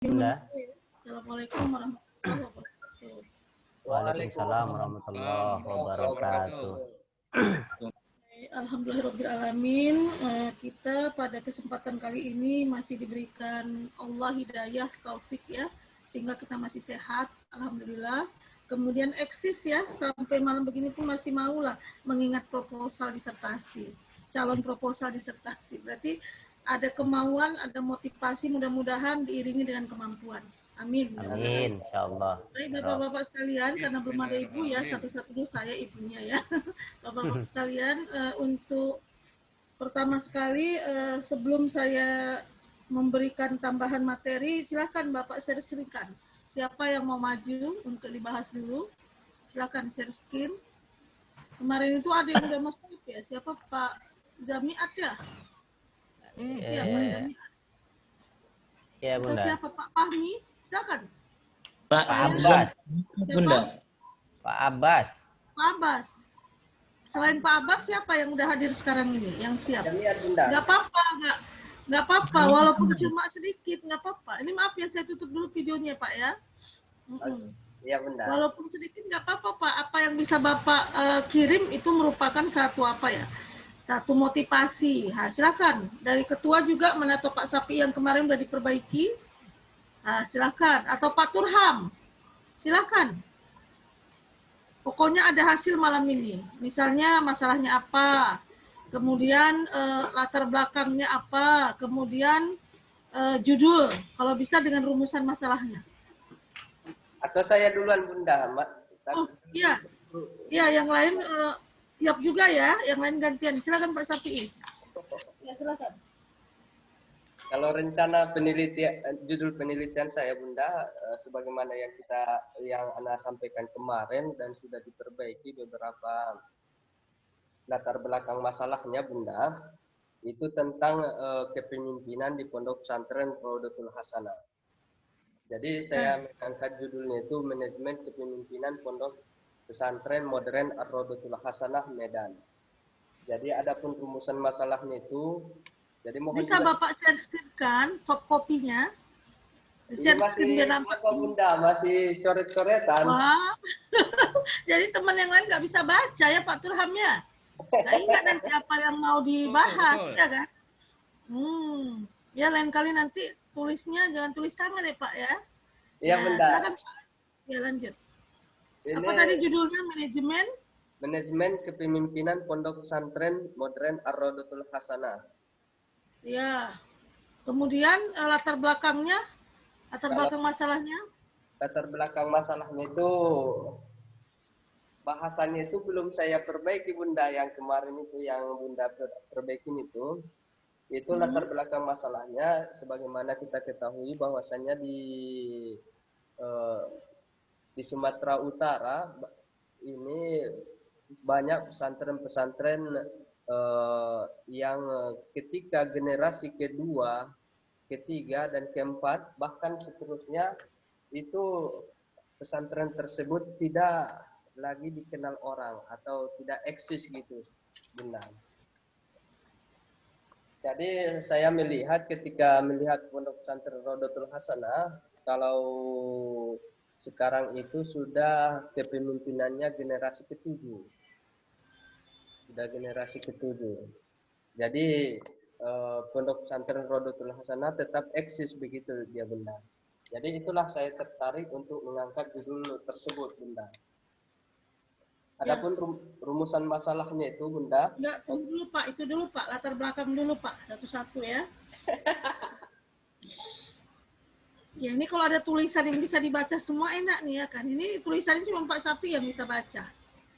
Bunda. Assalamualaikum warahmatullahi wabarakatuh. Waalaikumsalam warahmatullahi wabarakatuh. Alhamdulillahirrahmanirrahim. Kita pada kesempatan kali ini masih diberikan Allah hidayah, taufik ya, sehingga kita masih sehat, alhamdulillah. Kemudian eksis ya, sampai malam begini pun masih maulah mengingat proposal disertasi, calon proposal disertasi. Berarti ada kemauan, ada motivasi, mudah-mudahan diiringi dengan kemampuan. Amin. Amin, insyaallah. Baik Bapak-Bapak sekalian, karena belum ada ibu ya, satu-satunya saya ibunya ya. Bapak-bapak sekalian, untuk pertama sekali sebelum saya memberikan tambahan materi, silakan Bapak share screen-kan. Siapa yang mau maju untuk dibahas dulu? Silakan share screen. Kemarin itu ada yang udah masuk ya, siapa Pak Zamiat ya? Iya, Pak Zamiat. Ya, Bunda. Siapa Pak Fahmi? Silakan. Pak Abbas. Bunda. Pak Abbas. Pak Abbas. Selain Pak Abbas, siapa yang udah hadir sekarang ini? Yang siap? Nggak apa-apa, nggak apa-apa. Walaupun cuma sedikit, nggak apa-apa. Ini maaf ya, saya tutup dulu videonya, Pak ya. Iya, Bunda. Walaupun sedikit nggak apa-apa, Pak. Apa yang bisa Bapak kirim itu merupakan satu apa ya? Satu motivasi. Nah, silakan. Dari ketua juga, mana tuh Pak Sapi yang kemarin udah diperbaiki. Nah, silakan. Atau Pak Turham. Silakan. Pokoknya ada hasil malam ini. Misalnya masalahnya apa, kemudian latar belakangnya apa, kemudian judul, kalau bisa dengan rumusan masalahnya. Atau saya duluan, Bunda. Oh iya, iya yang lain siap juga ya, yang lain gantian. Silakan Pak Sapi. Ya silakan. Kalau rencana penelitian, judul penelitian saya, Bunda, sebagaimana yang Anda sampaikan kemarin dan sudah diperbaiki beberapa latar belakang masalahnya, Bunda, itu tentang kepemimpinan di Pondok Pesantren Raudatul Hasanah. Jadi saya mengangkat judulnya itu Manajemen Kepemimpinan Pondok Pesantren Modern Ar-Raudatul Hasanah Medan. Jadi adapun rumusan masalahnya itu, jadi mohon bisa juga Bapak share screen-kan soft copy-nya. Ini masih apa, Bunda? Masih coret-coretan. Wah. Jadi teman yang lain nggak bisa baca ya Pak Turham ya. Nah, ingat nanti apa yang mau dibahas ya kan? Ya lain kali nanti tulisnya jangan tulis tangan ya Pak ya. Iya, nah, Bunda. Silakan, Pak. Ya lanjut. Ini apa tadi judulnya? Manajemen Kepemimpinan Pondok Pesantren Modern Ar-Raudatul Hasanah. Ya. Kemudian latar belakangnya, belakang masalahnya? Latar belakang masalahnya itu bahasanya itu belum saya perbaiki, Bunda. Yang kemarin itu yang Bunda perbaikin itu latar belakang masalahnya sebagaimana kita ketahui bahwasannya di Sumatera Utara ini banyak pesantren-pesantren yang ketika generasi kedua, ketiga, dan keempat, bahkan seterusnya, itu pesantren tersebut tidak lagi dikenal orang atau tidak eksis gitu, Bunda. Jadi saya melihat ketika melihat Pondok Pesantren Raudatul Hasanah, kalau sekarang itu sudah kepemimpinannya generasi ketujuh. Sudah generasi ketujuh. Jadi Pondok Pesantren Raudatul Hasanah tetap eksis begitu dia, Bunda. Jadi itulah saya tertarik untuk mengangkat judul tersebut, Bunda. Adapun rumusan masalahnya itu, Bunda. Enggak, tunggu dulu Pak, itu dulu Pak, latar belakang dulu Pak, satu-satu ya. Ya ini kalau ada tulisan yang bisa dibaca semua enak nih ya kan. Ini tulisannya cuma Pak Sapi yang bisa baca.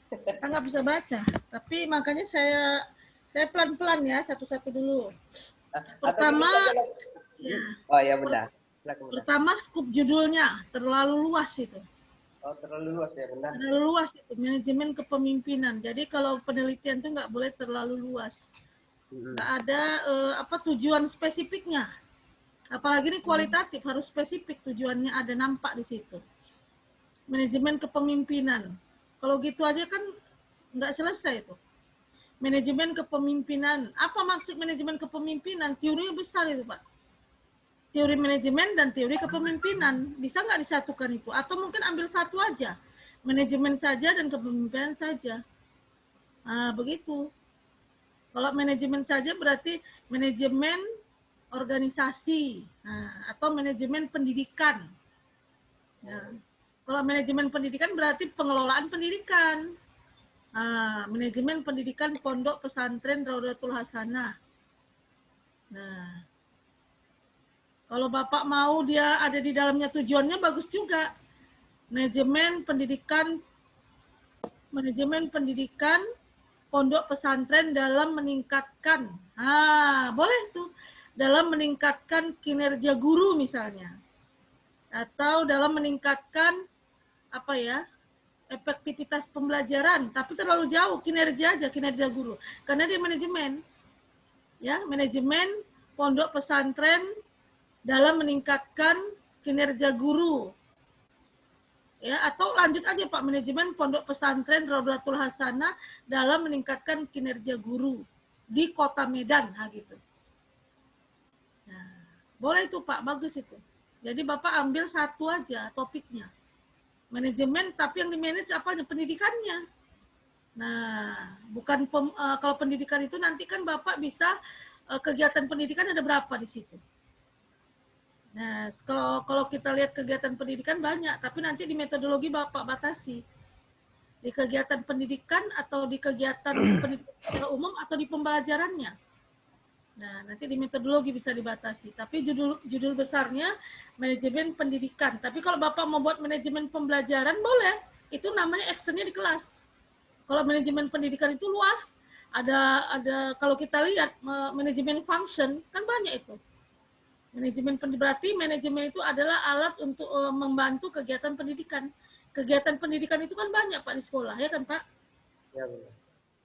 Kita nggak bisa baca, tapi makanya saya pelan-pelan ya, satu-satu dulu. Pertama, oh ya Bunda. Silakan, Bunda. Pertama skup judulnya terlalu luas itu. Oh, terlalu luas ya, Bunda. Terlalu luas itu, manajemen kepemimpinan. Jadi kalau penelitian itu nggak boleh terlalu luas. Nggak ada tujuan spesifiknya. Apalagi ini kualitatif, harus spesifik tujuannya, ada nampak di situ. Manajemen kepemimpinan. Kalau gitu aja kan nggak selesai itu. Manajemen kepemimpinan. Apa maksud manajemen kepemimpinan? Teorinya besar itu, Pak. teori manajemen dan teori kepemimpinan. Bisa nggak disatukan itu? Atau mungkin ambil satu aja, manajemen saja dan kepemimpinan saja. Nah, begitu. Kalau manajemen saja berarti manajemen organisasi, nah, atau manajemen pendidikan. Nah, kalau manajemen pendidikan berarti pengelolaan pendidikan. Nah, manajemen pendidikan pondok pesantren Raudatul Hasanah. Nah, kalau Bapak mau dia ada di dalamnya tujuannya bagus juga. Manajemen pendidikan pondok pesantren dalam meningkatkan, boleh tuh, dalam meningkatkan kinerja guru misalnya, atau dalam meningkatkan apa ya, efektivitas pembelajaran, tapi terlalu jauh kinerja aja, kinerja guru, karena dia manajemen, ya, manajemen pondok pesantren dalam meningkatkan kinerja guru. Ya, atau lanjut aja Pak, manajemen pondok pesantren Raudatul Hasanah dalam meningkatkan kinerja guru di Kota Medan, gitu. Nah, boleh itu Pak, bagus itu. Jadi Bapak ambil satu aja topiknya, manajemen, tapi yang di-manage apa? Pendidikannya. Nah, bukan kalau pendidikan itu nanti kan Bapak bisa kegiatan pendidikan ada berapa di situ. Nah, kalau kita lihat kegiatan pendidikan banyak, tapi nanti di metodologi Bapak batasi. Di kegiatan pendidikan atau di kegiatan pendidikan secara umum atau di pembelajarannya. Nah, nanti di metodologi bisa dibatasi. Tapi judul besarnya manajemen pendidikan. Tapi kalau Bapak mau buat manajemen pembelajaran boleh. Itu namanya actionnya di kelas. Kalau manajemen pendidikan itu luas. Ada kalau kita lihat manajemen function kan banyak itu. Manajemen berarti manajemen itu adalah alat untuk membantu kegiatan pendidikan. Kegiatan pendidikan itu kan banyak Pak di sekolah, ya kan Pak? Ya, benar.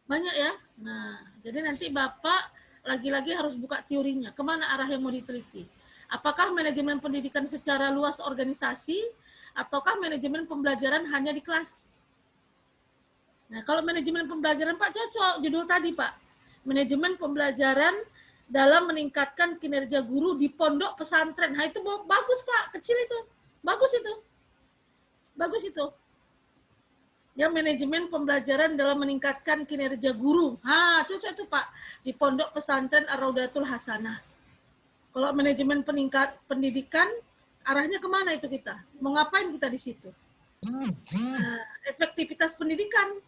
Banyak ya. Nah, jadi nanti Bapak lagi-lagi harus buka teorinya. Kemana arah yang mau diteliti? Apakah manajemen pendidikan secara luas organisasi, ataukah manajemen pembelajaran hanya di kelas? Nah, kalau manajemen pembelajaran Pak cocok judul tadi Pak. Manajemen pembelajaran dalam meningkatkan kinerja guru di pondok pesantren. Nah, itu bagus Pak, kecil itu. Bagus itu. Bagus itu. Ya, manajemen pembelajaran dalam meningkatkan kinerja guru. Cocok itu Pak. Di pondok pesantren Ar-Raudatul Hasanah. Kalau manajemen pendidikan, arahnya kemana itu kita? Mau ngapain kita di situ? Efektivitas pendidikan.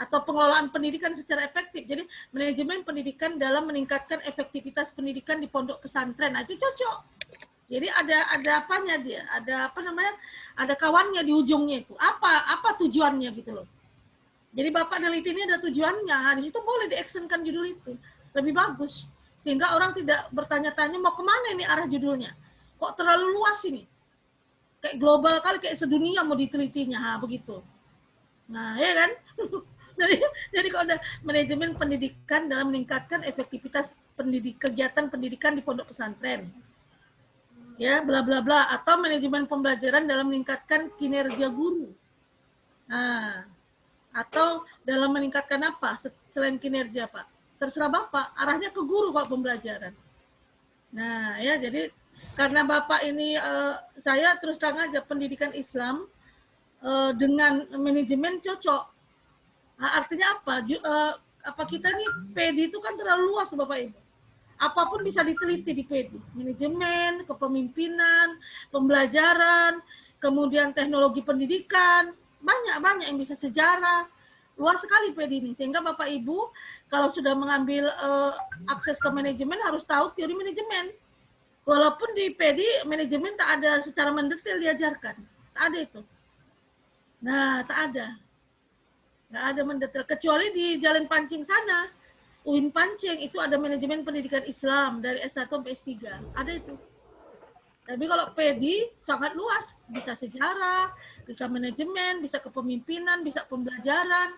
Atau pengelolaan pendidikan secara efektif. Jadi manajemen pendidikan dalam meningkatkan efektivitas pendidikan di pondok pesantren. Nah, itu cocok. Jadi ada apanya dia? Ada apa namanya? Ada kawannya di ujungnya itu. Apa tujuannya gitu loh. Jadi Bapak neliti ini ada tujuannya. Nah, di situ boleh di-actionkan judul itu. Lebih bagus. Sehingga orang tidak bertanya-tanya mau kemana ini arah judulnya. Kok terlalu luas ini? Kayak global kali, kayak sedunia mau ditelitinya. Begitu. Nah, ya kan? Jadi kalau ada manajemen pendidikan dalam meningkatkan efektivitas kegiatan pendidikan di pondok pesantren, ya bla bla bla, atau manajemen pembelajaran dalam meningkatkan kinerja guru, atau dalam meningkatkan apa selain kinerja Pak? Terserah Bapak, arahnya ke guru kalau pembelajaran. Nah ya, jadi karena Bapak ini saya terus terang aja pendidikan Islam dengan manajemen cocok. Artinya apa? Apa kita nih PD itu kan terlalu luas Bapak Ibu. Apapun bisa diteliti di PD. Manajemen, kepemimpinan, pembelajaran, kemudian teknologi pendidikan, banyak yang bisa, sejarah. Luas sekali PD ini. Sehingga Bapak Ibu kalau sudah mengambil akses ke manajemen harus tahu teori manajemen. Walaupun di PD manajemen tak ada secara mendetail diajarkan. Tak ada itu. Nah, tak ada. Nggak ada mendetail, kecuali di Jalan Pancing sana, UIN Pancing, itu ada manajemen pendidikan Islam dari S1 sampai S3, ada itu. Tapi kalau PD sangat luas, bisa sejarah, bisa manajemen, bisa kepemimpinan, bisa pembelajaran,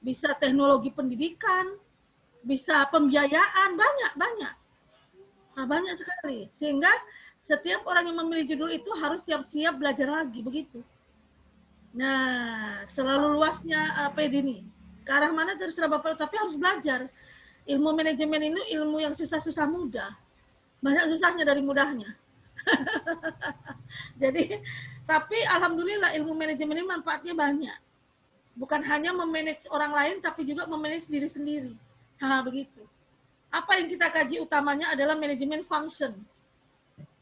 bisa teknologi pendidikan, bisa pembiayaan, banyak. Nah, banyak sekali. Sehingga setiap orang yang memilih judul itu harus siap-siap belajar lagi, begitu. Nah, selalu luasnya PD ini. Ke arah mana terserah Bapak, tapi harus belajar. Ilmu manajemen ini ilmu yang susah-susah mudah. Banyak susahnya dari mudahnya. Jadi, tapi alhamdulillah ilmu manajemen ini manfaatnya banyak. Bukan hanya memanage orang lain, tapi juga memanage diri sendiri. Begitu. Apa yang kita kaji utamanya adalah manajemen function.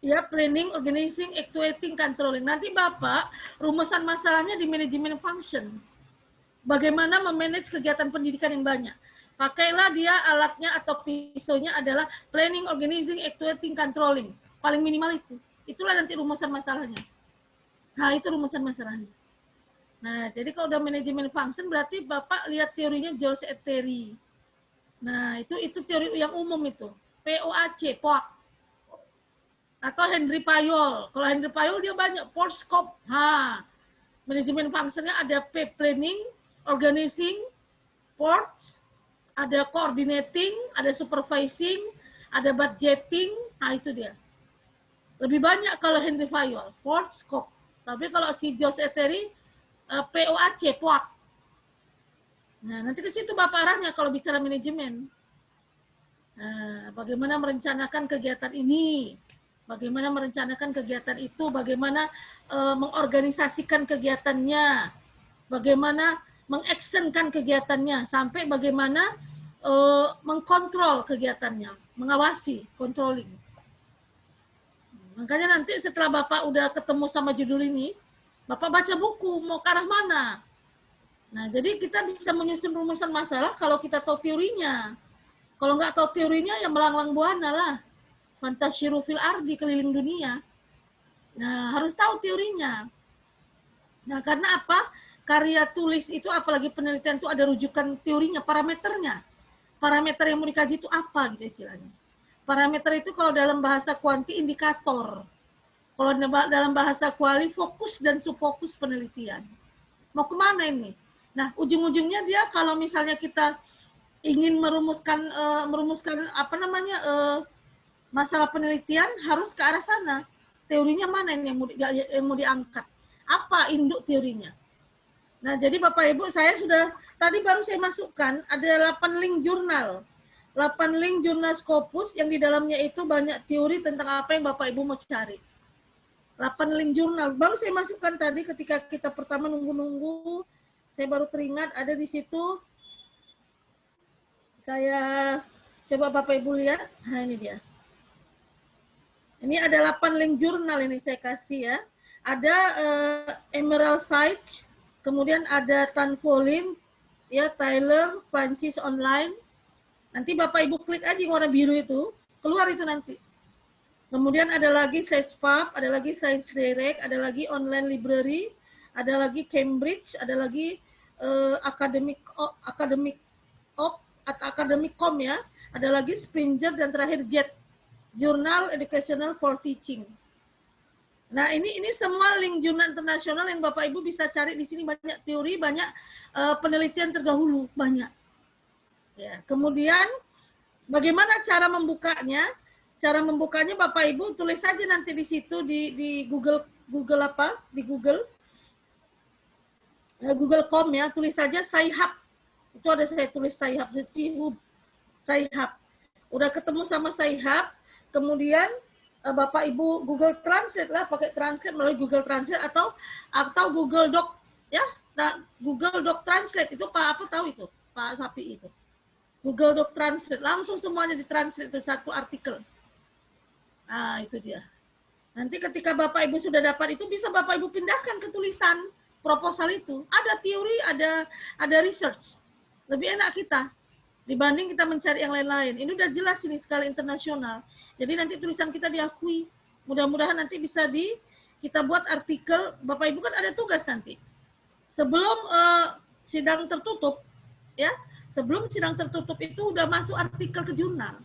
Ya, planning, organizing, actuating, controlling. Nanti Bapak, rumusan masalahnya di manajemen function. Bagaimana memanage kegiatan pendidikan yang banyak. Pakailah dia alatnya atau pisaunya adalah planning, organizing, actuating, controlling. Paling minimal itu. Itulah nanti rumusan masalahnya. Nah, itu rumusan masalahnya. Nah, jadi kalau udah manajemen function berarti Bapak lihat teorinya George Etteri. Nah, itu teori yang umum itu. POAC, POAC. Atau Henry Payol. Kalau Henry Payol dia banyak Forscope. Manajemen functionnya ada P, planning, organizing, port, ada coordinating, ada supervising, ada budgeting. Nah, itu dia. Lebih banyak kalau Henry Payol, Forscope. Tapi kalau si George Etteri POAC, POAC. Nah, nanti ke situ Bapak arahnya kalau bicara manajemen. Nah, bagaimana merencanakan kegiatan ini, bagaimana merencanakan kegiatan itu, bagaimana mengorganisasikan kegiatannya, bagaimana mengactionkan kegiatannya, sampai bagaimana mengkontrol kegiatannya, mengawasi, controlling. Makanya nanti setelah Bapak udah ketemu sama judul ini, Bapak baca buku, mau ke arah mana? Nah, jadi kita bisa menyusun rumusan masalah kalau kita tahu teorinya. Kalau nggak tahu teorinya, ya melanglang buana lah. Fantasyiru fil ardi, keliling dunia. Nah, harus tahu teorinya. Nah, karena apa? Karya tulis itu, apalagi penelitian itu ada rujukan teorinya, parameternya. Parameter yang mau dikaji itu apa gitu istilahnya. Parameter itu kalau dalam bahasa kuanti indikator. Kalau dalam bahasa kuali, fokus dan subfokus penelitian. Mau kemana ini? Nah, ujung-ujungnya dia kalau misalnya kita ingin merumuskan masalah penelitian, harus ke arah sana. Teorinya mana ini yang mau diangkat? Apa induk teorinya? Nah, jadi Bapak Ibu, saya sudah tadi baru saya masukkan ada 8 link jurnal. 8 link jurnal Scopus yang di dalamnya itu banyak teori tentang apa yang Bapak Ibu mau cari. 8 link jurnal. Baru saya masukkan tadi ketika kita pertama nunggu-nunggu, saya baru teringat ada di situ. Saya coba Bapak Ibu lihat. Nah, ini dia. Ini ada 8 link jurnal ini saya kasih ya. Ada Emerald Site, kemudian ada Tanfolin, ya, Tyler, Francis Online. Nanti Bapak Ibu klik aja yang warna biru itu, keluar itu nanti. Kemudian ada lagi SciencePub, ada lagi Science Direct, ada lagi Online Library, ada lagi Cambridge, ada lagi Academic.com ya, ada lagi Springer, dan terakhir JET, Journal Educational for Teaching. Nah, ini semua link jurnal internasional yang Bapak Ibu bisa cari di sini, banyak teori, banyak penelitian terdahulu, banyak. Ya, kemudian bagaimana cara membukanya? Cara membukanya Bapak Ibu tulis saja nanti di situ di Google.com ya, tulis saja Sci-Hub. Itu ada saya tulis Sci-Hub, Sci-Hub. Udah ketemu sama Sci-Hub, kemudian Bapak Ibu Google Translate lah, pakai translate melalui Google Translate atau Google Doc ya. Nah, Google Doc Translate itu Pak apa tahu itu? Pak Sapi itu. Google Doc Translate, langsung semuanya ditranslate itu satu artikel. Nah, itu dia. Nanti ketika Bapak Ibu sudah dapat itu, bisa Bapak Ibu pindahkan ke tulisan proposal itu. Ada teori, ada research. Lebih enak kita dibanding kita mencari yang lain-lain. Ini udah jelas ini skala internasional. Jadi nanti tulisan kita diakui. Mudah-mudahan nanti bisa kita buat artikel. Bapak Ibu kan ada tugas nanti. Sebelum sidang tertutup, ya, sebelum sidang tertutup itu udah masuk artikel ke jurnal.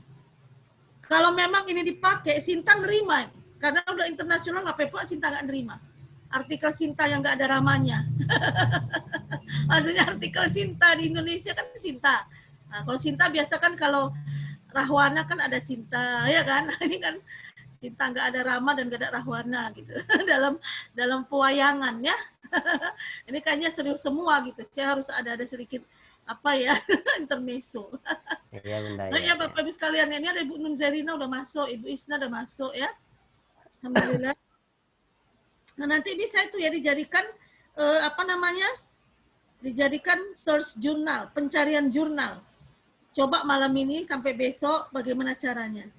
Kalau memang ini dipakai, Sinta nerima. Karena udah internasional, nggak apa-apa Sinta nggak nerima. Artikel Sinta yang nggak ada ramanya. Maksudnya artikel Sinta di Indonesia kan Sinta. Nah, kalau Sinta biasa kan kalau Rahwana kan ada Sinta, ya kan? Ini kan Sinta nggak ada Rama dan nggak ada Rahwana gitu. dalam pewayangan ya. Ini kayaknya serius semua gitu. Saya harus ada sedikit apa ya, intermezzo. Iya, Bunda. Nah, ya Bapak Ibu sekalian, ini ada Ibu Nun Zerina udah masuk, Ibu Isna udah masuk ya. Alhamdulillah. Nah, nanti bisa itu ya dijadikan dijadikan search jurnal, pencarian jurnal. Coba malam ini sampai besok bagaimana caranya.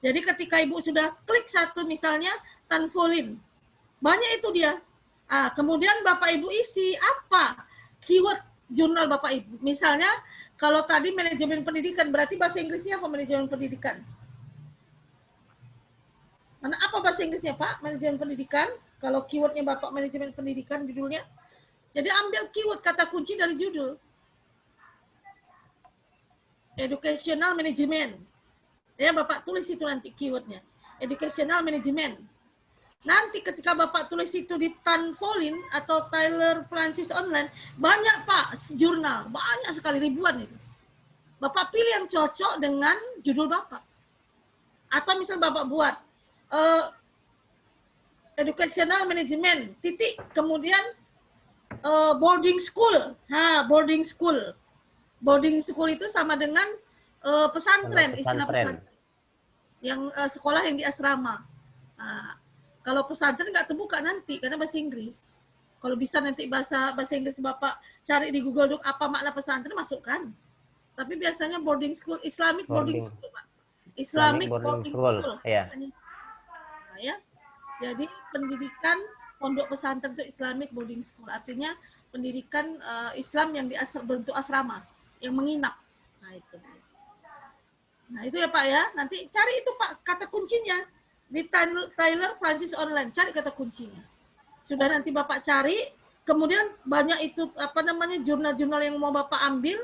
Jadi ketika Ibu sudah klik satu misalnya Tanfolin, banyak itu dia. Kemudian Bapak Ibu isi apa keyword jurnal Bapak Ibu. Misalnya kalau tadi manajemen pendidikan, berarti bahasa Inggrisnya apa manajemen pendidikan? Mana apa bahasa Inggrisnya Pak? Manajemen pendidikan. Kalau keywordnya Bapak manajemen pendidikan judulnya. Jadi ambil keyword kata kunci dari judul. Educational management. Ya Bapak tulis itu nanti keywordnya. Educational management. Nanti ketika Bapak tulis itu di Tanfolin atau Tyler Francis Online, banyak Pak jurnal, banyak sekali ribuan itu. Bapak pilih yang cocok dengan judul Bapak. Atau misal Bapak buat educational management, titik, kemudian boarding school. Boarding school. Boarding school itu sama dengan pesantren, istilah pesantren. Yang sekolah yang di asrama. Kalau pesantren nggak terbuka nanti karena bahasa Inggris. Kalau bisa nanti bahasa Inggris Bapak cari di Google Doc apa makna pesantren, masukkan. Tapi biasanya boarding school, Islamic boarding school, Pak. Islamic boarding school. Ya. Nah, ya. Jadi pendidikan pondok pesantren itu Islamic boarding school. Artinya pendidikan Islam yang berbentuk asrama, yang menginap. Nah itu ya Pak ya. Nanti cari itu Pak kata kuncinya di Tyler Francis Online. Cari kata kuncinya. Sudah nanti Bapak cari. Kemudian banyak itu jurnal-jurnal yang mau Bapak ambil.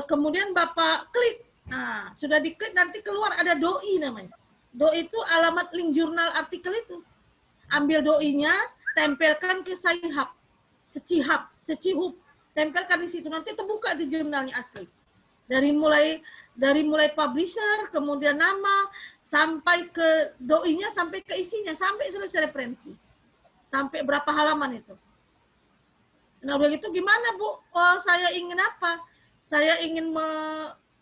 Kemudian Bapak klik. Nah, sudah diklik nanti keluar ada doi namanya. Doi itu alamat link jurnal artikel itu. Ambil doinya, tempelkan ke Sci-Hub, Secihub, tempelkan di situ. Nanti terbuka di jurnalnya asli. Dari mulai publisher, kemudian nama, sampai ke doinya, sampai ke isinya, sampai selesai referensi. Sampai berapa halaman itu. Nah, udah gitu gimana Bu? Saya ingin apa? Saya ingin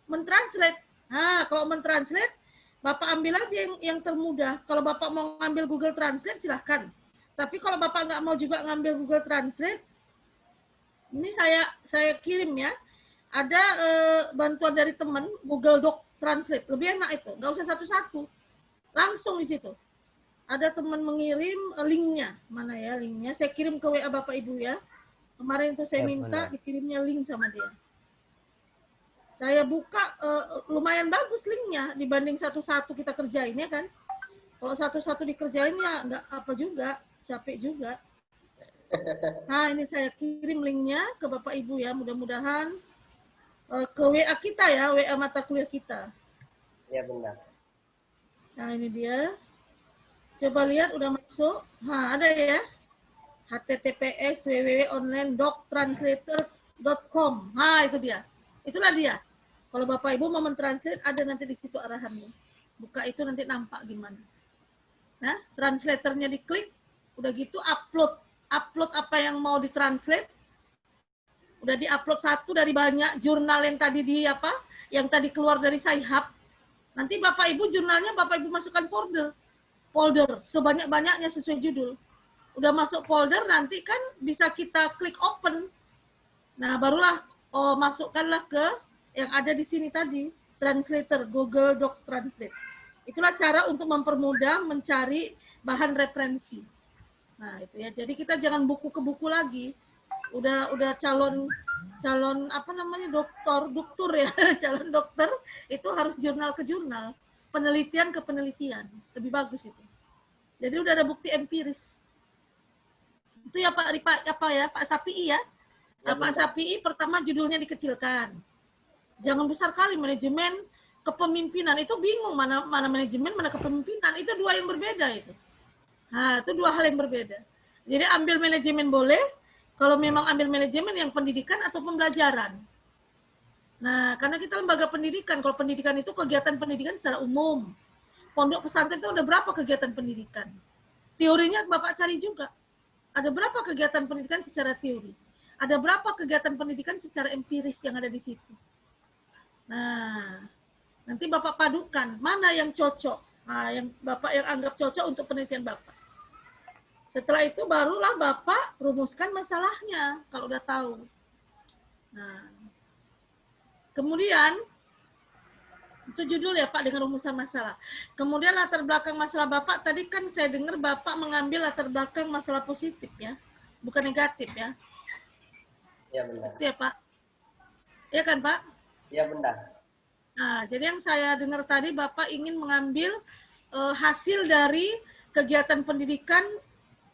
mentranslate. Kalau mentranslate, Bapak ambil aja yang termudah. Kalau Bapak mau ngambil Google Translate, silahkan. Tapi kalau Bapak nggak mau juga ngambil Google Translate, ini saya kirim ya. Ada bantuan dari teman, Google Doc Translate. Lebih enak itu, nggak usah satu-satu. Langsung di situ. Ada teman mengirim linknya. Mana ya linknya? Saya kirim ke WA Bapak Ibu ya. Kemarin itu saya minta dikirimnya link sama dia. Saya buka, lumayan bagus linknya dibanding satu-satu kita kerjain ya kan. Kalau satu-satu dikerjain ya nggak apa juga, capek juga. Nah ini saya kirim linknya ke Bapak Ibu ya, mudah-mudahan ke WA kita ya, WA mata kuliah kita. Ya benar. Nah ini dia. Coba lihat udah masuk. Ada ya. https://www.onlinedoctranslator.com. Itu dia. Itulah dia. Kalau Bapak Ibu mau mentranslate, ada nanti di situ arahannya. Buka itu nanti nampak gimana. Nah, translatornya diklik, udah gitu upload apa yang mau ditranslate. Udah diupload satu dari banyak jurnal yang tadi yang tadi keluar dari Sci-Hub. Nanti Bapak Ibu jurnalnya Bapak Ibu masukkan folder sebanyak-banyaknya sesuai judul. Udah masuk folder nanti kan bisa kita klik open. Nah, barulah masukkanlah ke yang ada di sini tadi, translator, Google Doc Translate. Itulah cara untuk mempermudah mencari bahan referensi. Nah, itu ya. Jadi kita jangan buku ke buku lagi. Udah calon dokter ya, calon dokter itu harus jurnal ke jurnal, penelitian ke penelitian. Lebih bagus itu. Jadi udah ada bukti empiris. Itu ya Pak Sapii ya. Pak Sapii pertama judulnya dikecilkan. Jangan besar kali manajemen kepemimpinan, itu bingung mana manajemen mana kepemimpinan, itu dua yang berbeda itu. Itu dua hal yang berbeda. Jadi ambil manajemen boleh, kalau memang ambil manajemen yang pendidikan atau pembelajaran. Nah, karena kita lembaga pendidikan, kalau pendidikan itu kegiatan pendidikan secara umum. Pondok pesantren itu ada berapa kegiatan pendidikan? Teorinya Bapak cari juga. Ada berapa kegiatan pendidikan secara teori? Ada berapa kegiatan pendidikan secara empiris yang ada di situ? Nah, nanti Bapak padukan mana yang cocok. Nah, yang Bapak yang anggap cocok untuk penelitian Bapak. Setelah itu barulah Bapak rumuskan masalahnya kalau udah tahu. Nah, kemudian itu judul ya Pak dengan rumusan masalah. Kemudian latar belakang masalah Bapak tadi kan saya dengar Bapak mengambil latar belakang masalah positif ya, bukan negatif ya. Ya benar. Itu ya Pak. Iya kan Pak? Ya benar. Nah, jadi yang saya dengar tadi Bapak ingin mengambil hasil dari kegiatan pendidikan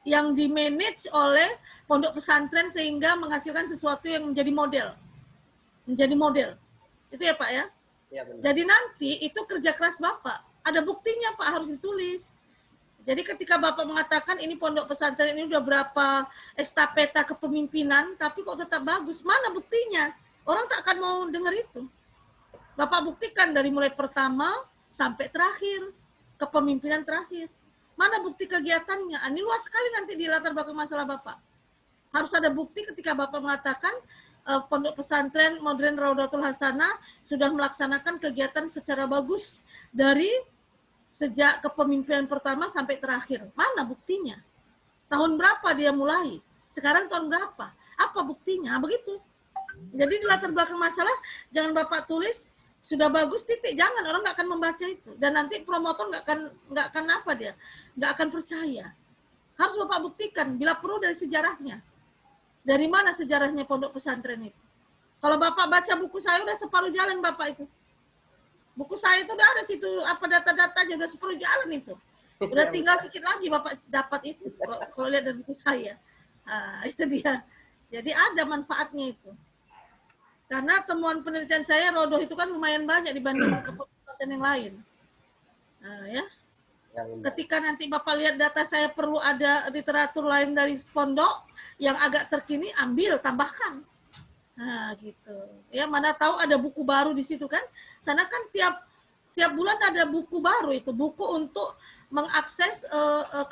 yang dimanage oleh pondok pesantren sehingga menghasilkan sesuatu yang menjadi model. Menjadi model. Itu ya Pak ya? Ya benar. Jadi nanti itu kerja keras Bapak. Ada buktinya Pak, harus ditulis. Jadi ketika Bapak mengatakan ini pondok pesantren ini udah berapa estafeta kepemimpinan, tapi kok tetap bagus, mana buktinya? Orang tak akan mau dengar itu. Bapak buktikan dari mulai pertama sampai terakhir, kepemimpinan terakhir. Mana bukti kegiatannya? Ini luas sekali nanti di latar belakang masalah Bapak. Harus ada bukti ketika Bapak mengatakan pondok pesantren modern Raudatul Hasanah sudah melaksanakan kegiatan secara bagus dari sejak kepemimpinan pertama sampai terakhir. Mana buktinya? Tahun berapa dia mulai? Sekarang tahun berapa? Apa buktinya? Begitu. Jadi di latar belakang masalah jangan Bapak tulis sudah bagus titik, jangan, orang nggak akan membaca itu dan nanti promotor nggak akan apa dia nggak akan percaya. Harus Bapak buktikan bila perlu dari sejarahnya. Dari mana sejarahnya pondok pesantren itu? Kalau Bapak baca buku saya udah separuh jalan Bapak itu. Buku saya itu udah ada situ apa data-datanya udah separuh jalan itu. Udah tinggal sedikit lagi Bapak dapat itu kalau lihat dari buku saya. Nah, itu dia. Jadi ada manfaatnya itu. Karena temuan penelitian saya rodoh itu kan lumayan banyak dibanding pesantren yang lain. Nah, ya. Ketika nanti Bapak lihat data saya perlu ada literatur lain dari pondok yang agak terkini, ambil, tambahkan. Nah, gitu. Ya, mana tahu ada buku baru di situ kan. Sana kan tiap bulan ada buku baru itu, buku untuk mengakses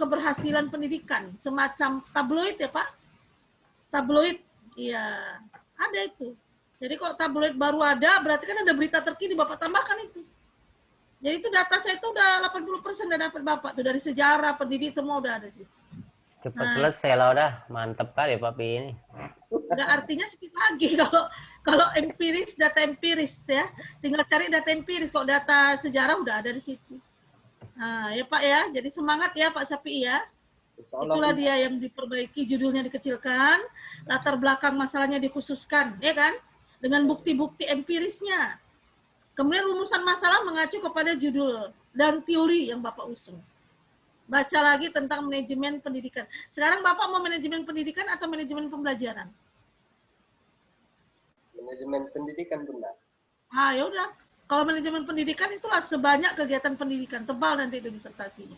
keberhasilan pendidikan, semacam tabloid ya, Pak. Tabloid. Iya, ada itu. Jadi kalau tabloid baru ada, berarti kan ada berita terkini, Bapak tambahkan itu. Jadi itu data saya itu udah 80% udah dapat Bapak tuh dari sejarah, pendidik semua udah ada sih. Cepat selesai lah udah, mantep kali Pak Pi ini. Udah artinya sedikit lagi kalau empiris, data empiris ya. Tinggal cari data empiris, kok data sejarah udah ada di situ. Nah, ya Pak ya. Jadi semangat ya Pak Sapi ya. Itulah dia yang diperbaiki, judulnya dikecilkan, latar belakang masalahnya dikhususkan, ya kan? Dengan bukti-bukti empirisnya. Kemudian rumusan masalah mengacu kepada judul dan teori yang Bapak usung. Baca lagi tentang manajemen pendidikan. Sekarang Bapak mau manajemen pendidikan atau manajemen pembelajaran? Manajemen pendidikan Bunda. Ah, ya udah. Kalau manajemen pendidikan itulah sebanyak kegiatan pendidikan, tebal nanti itu disertasinya.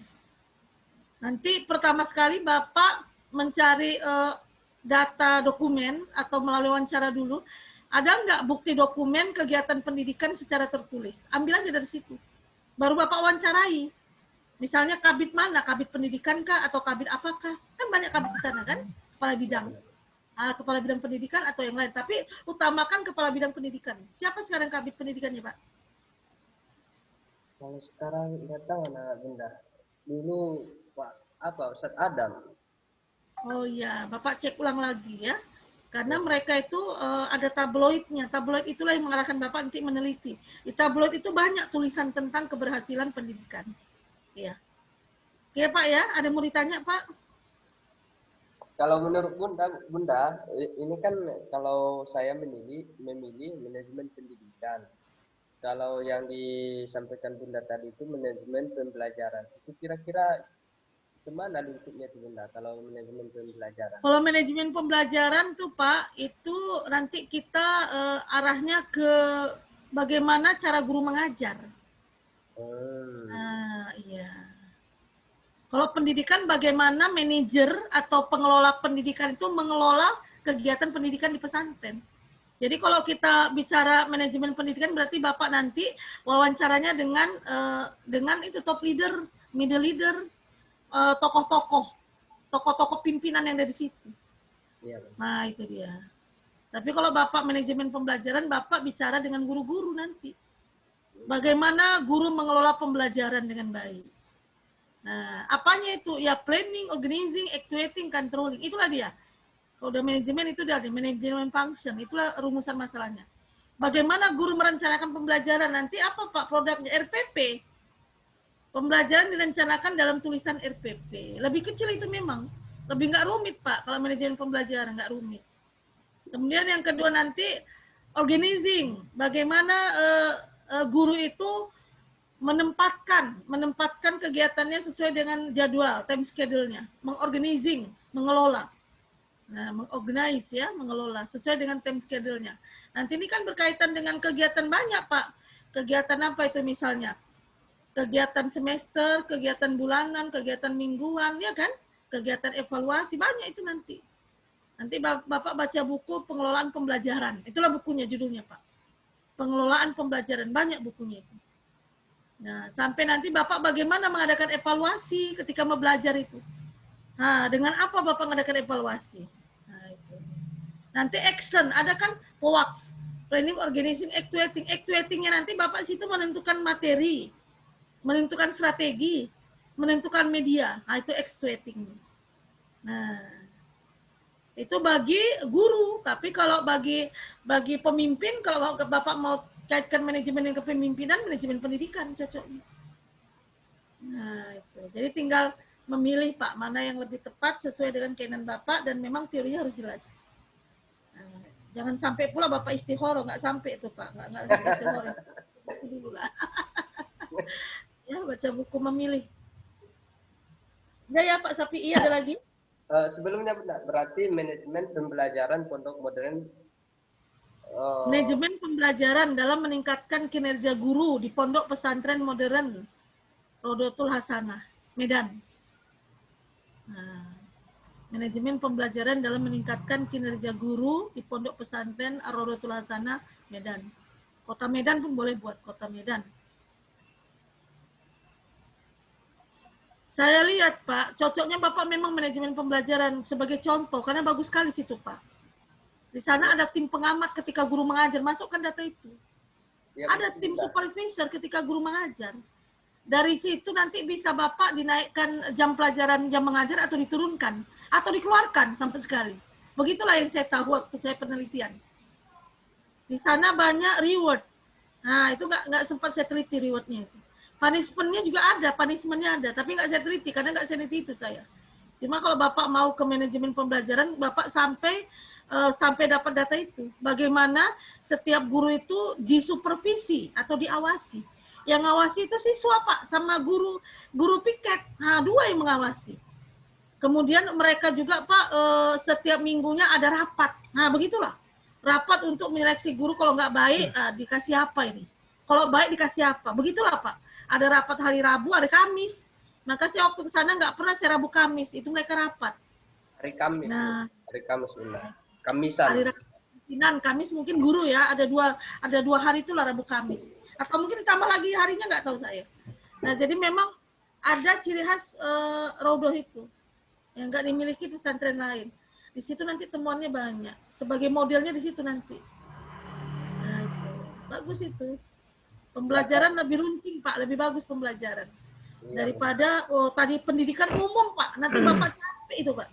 Nanti pertama sekali Bapak mencari data dokumen atau melalui wawancara dulu. Ada nggak bukti dokumen kegiatan pendidikan secara tertulis? Ambil aja dari situ. Baru Bapak wawancarai. Misalnya kabit mana? Kabit pendidikan kah? Atau kabit apakah? Kan banyak kabit di sana kan? Kepala bidang. Kepala bidang pendidikan atau yang lain. Tapi utamakan kepala bidang pendidikan. Siapa sekarang kabit pendidikannya Pak? Kalau sekarang nggak tahu anak Bunda. Dulu Pak Ustadz Adam. Oh iya, Bapak cek ulang lagi ya. Karena mereka itu ada tabloidnya. Tabloid itulah yang mengarahkan Bapak nanti meneliti. Di tabloid itu banyak tulisan tentang keberhasilan pendidikan. Iya. Oke Pak ya, ada mau ditanya Pak? Kalau menurut Bunda, ini kan kalau saya memilih manajemen pendidikan. Kalau yang disampaikan Bunda tadi itu manajemen pembelajaran. Itu kira-kira kemana lingkupnya itu Bunda kalau manajemen pembelajaran? Kalau manajemen pembelajaran tuh Pak, itu nanti kita arahnya ke bagaimana cara guru mengajar. Nah, iya. Kalau pendidikan bagaimana manajer atau pengelola pendidikan itu mengelola kegiatan pendidikan di pesantren. Jadi kalau kita bicara manajemen pendidikan berarti Bapak nanti wawancaranya dengan itu top leader, middle leader, tokoh-tokoh pimpinan yang ada di situ. Iya. Nah, itu dia. Tapi kalau Bapak manajemen pembelajaran, Bapak bicara dengan guru-guru nanti. Bagaimana guru mengelola pembelajaran dengan baik. Nah, apanya itu? Ya planning, organizing, actuating, controlling. Itulah dia. Kalau udah manajemen itu dia manajemen function. Itulah rumusan masalahnya. Bagaimana guru merencanakan pembelajaran? Nanti apa Pak produknya? RPP. Pembelajaran direncanakan dalam tulisan RPP. Lebih kecil itu memang. Lebih nggak rumit Pak. Kalau manajemen pembelajaran nggak rumit. Kemudian yang kedua nanti organizing. Bagaimana guru itu menempatkan kegiatannya sesuai dengan jadwal, time schedule-nya, mengorganizing, mengelola. Nah, mengorganize ya, mengelola sesuai dengan time schedule-nya. Nanti ini kan berkaitan dengan kegiatan banyak, Pak. Kegiatan apa itu misalnya? Kegiatan semester, kegiatan bulanan, kegiatan mingguan, ya kan? Kegiatan evaluasi, banyak itu nanti. Nanti Bapak baca buku pengelolaan pembelajaran. Itulah bukunya, judulnya, Pak. Pengelolaan pembelajaran, banyak bukunya itu. Nah, sampai nanti Bapak bagaimana mengadakan evaluasi ketika mau belajar itu. Nah, dengan apa Bapak mengadakan evaluasi? Nah, itu. Nanti action, ada kan POAX, planning, organizing, actuating. Actuatingnya nanti Bapak situ menentukan materi, menentukan strategi, menentukan media. Nah, itu actuating. Nah, itu bagi guru. Tapi kalau bagi pemimpin, kalau Bapak mau kaitkan manajemen dengan kepemimpinan, manajemen pendidikan cocoknya. Nah, itu. Jadi tinggal memilih Pak, mana yang lebih tepat sesuai dengan keinginan Bapak, dan memang teorinya harus jelas. Nah, jangan sampai pula Bapak istihoro, nggak sampai itu Pak, nggak istihoro. Itu dulu lah. Ya, baca buku memilih. Ya Pak Sapi, iya ada lagi? Sebelumnya benar, berarti manajemen pembelajaran pondok modern. Manajemen pembelajaran dalam meningkatkan kinerja guru di pondok pesantren modern Rodotul Hasanah, Medan. Nah, manajemen pembelajaran dalam meningkatkan kinerja guru di pondok pesantren Rodotul Hasanah, Medan. Kota Medan pun boleh buat, Kota Medan. Saya lihat Pak, cocoknya Bapak memang manajemen pembelajaran sebagai contoh, karena bagus sekali situ Pak. Di sana ada tim pengamat ketika guru mengajar, masukkan data itu. Ya, ada tim supervisor ketika guru mengajar. Dari situ nanti bisa Bapak dinaikkan jam pelajaran, jam mengajar, atau diturunkan, atau dikeluarkan sampai sekali. Begitulah yang saya tahu waktu saya penelitian. Di sana banyak reward. Nah, itu nggak sempat saya teliti rewardnya itu. Punishment-nya juga ada, punishment-nya ada, tapi nggak saya teliti, karena nggak saya teliti itu saya. Cuma kalau Bapak mau ke manajemen pembelajaran, Bapak sampai dapat data itu. Bagaimana setiap guru itu disupervisi atau diawasi. Yang ngawasi itu siswa Pak, sama guru piket. Nah, dua yang mengawasi. Kemudian mereka juga Pak, setiap minggunya ada rapat. Nah, begitulah. Rapat untuk menyeleksi guru, kalau nggak baik, dikasih apa ini. Kalau baik dikasih apa. Begitulah Pak. Ada rapat hari Rabu, ada Kamis. Maka saya waktu ke sana nggak pernah saya Rabu Kamis. Itu mereka rapat. Hari Kamis. Nah, hari Kamis benar. Kamisan. Hari Rabu, Kamis mungkin guru ya, ada dua hari itulah Rabu Kamis. Atau mungkin tambah lagi harinya, nggak tahu saya. Nah, jadi memang ada ciri khas Rodoh itu yang nggak dimiliki pesantren lain. Di situ nanti temuannya banyak. Sebagai modelnya di situ nanti. Nah, itu. Bagus itu. Pembelajaran lebih runcing Pak, lebih bagus pembelajaran. Daripada tadi pendidikan umum Pak, nanti Bapak capek itu Pak.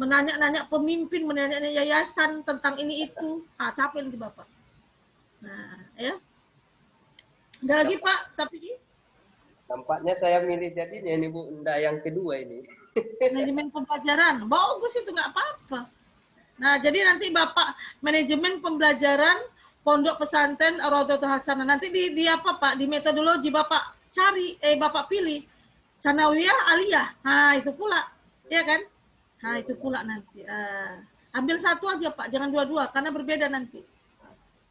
Menanya-nanya pemimpin, menanya-nanya yayasan tentang ini itu, capek nanti Bapak. Nah, ya. Ada lagi Pak Sapi? Nampaknya saya milih jadinya ini Bu, enggak yang kedua ini. Manajemen pembelajaran, bagus itu nggak apa-apa. Nah, jadi nanti Bapak manajemen pembelajaran pondok pesantren Rodotul Hasanah. Nanti di apa Pak? Di metodologi Bapak cari, Bapak pilih sanawiyah, aliyah. Nah, itu pula, ya kan? Nah, itu pula nanti. Ambil satu aja Pak, jangan dua-dua, karena berbeda nanti.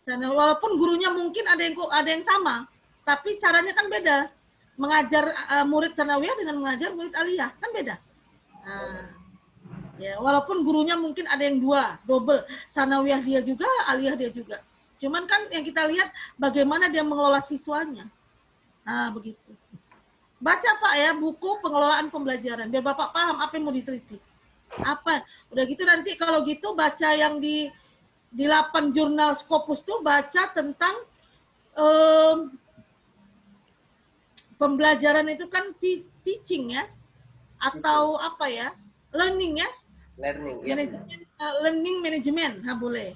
Walaupun gurunya mungkin ada yang sama, tapi caranya kan beda. Mengajar murid sanawiyah dengan mengajar murid aliyah, kan beda. Ya, walaupun gurunya mungkin ada yang double, sanawiyah dia juga, aliyah dia juga. Cuman kan yang kita lihat bagaimana dia mengelola siswanya. Nah, begitu. Baca Pak ya buku pengelolaan pembelajaran, biar Bapak paham apa yang mau diteliti. Apa? Udah gitu nanti kalau gitu baca yang di 8 jurnal Scopus tuh, baca tentang em, pembelajaran itu kan teaching ya, atau apa ya, learning ya, Learning, ya. learning management, boleh.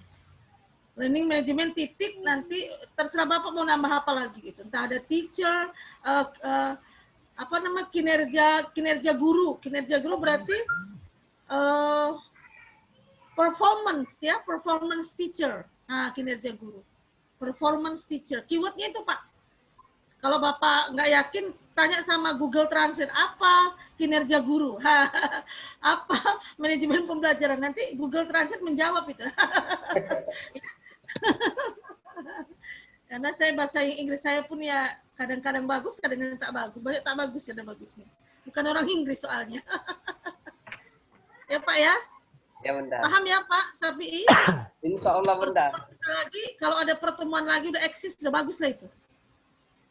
Learning management titik, nanti terserah Bapak mau nambah apa lagi gitu. Entah ada teacher, apa nama, kinerja guru. Kinerja guru berarti performance ya, performance teacher. Nah, kinerja guru. Performance teacher. Keywordnya itu Pak. Kalau Bapak nggak yakin, tanya sama Google Translate, apa kinerja guru? Apa manajemen pembelajaran? Nanti Google Translate menjawab itu. Karena saya bahasa Inggris saya pun ya kadang-kadang bagus, kadang-kadang tak bagus. Banyak tak bagus, ada bagusnya. Bukan orang Inggris soalnya. Ya Pak ya? Ya Bunda. Paham ya Pak Safi'i? Insya Allah Bunda. Lagi, kalau ada pertemuan lagi udah eksis, udah bagus lah itu.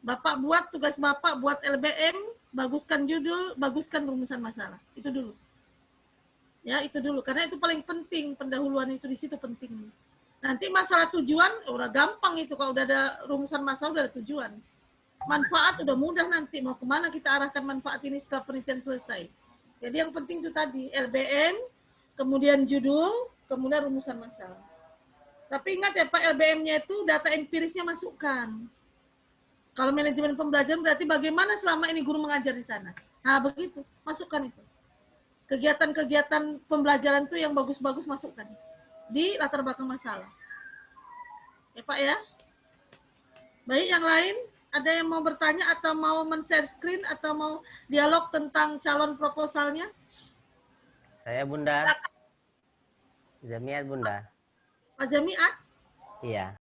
Bapak buat tugas Bapak, buat LBM, baguskan judul, baguskan rumusan masalah. Itu dulu. Ya, itu dulu. Karena itu paling penting, pendahuluan itu di situ penting. Nanti masalah tujuan, udah gampang itu. Kalau udah ada rumusan masalah, udah ada tujuan. Manfaat udah mudah nanti. Mau kemana kita arahkan manfaat ini setelah penelitian selesai. Jadi yang penting itu tadi, LBM, kemudian judul, kemudian rumusan masalah. Tapi ingat ya Pak, LBM-nya itu data empirisnya masukkan. Kalau manajemen pembelajaran berarti bagaimana selama ini guru mengajar di sana. Nah begitu, masukkan itu. Kegiatan-kegiatan pembelajaran itu yang bagus-bagus masukkan. Di latar belakang masalah. Ya Pak ya. Baik, yang lain ada yang mau bertanya atau mau men-share screen atau mau dialog tentang calon proposalnya? Saya Bunda. Jamiat Bunda. Pak Jamiat? Iya.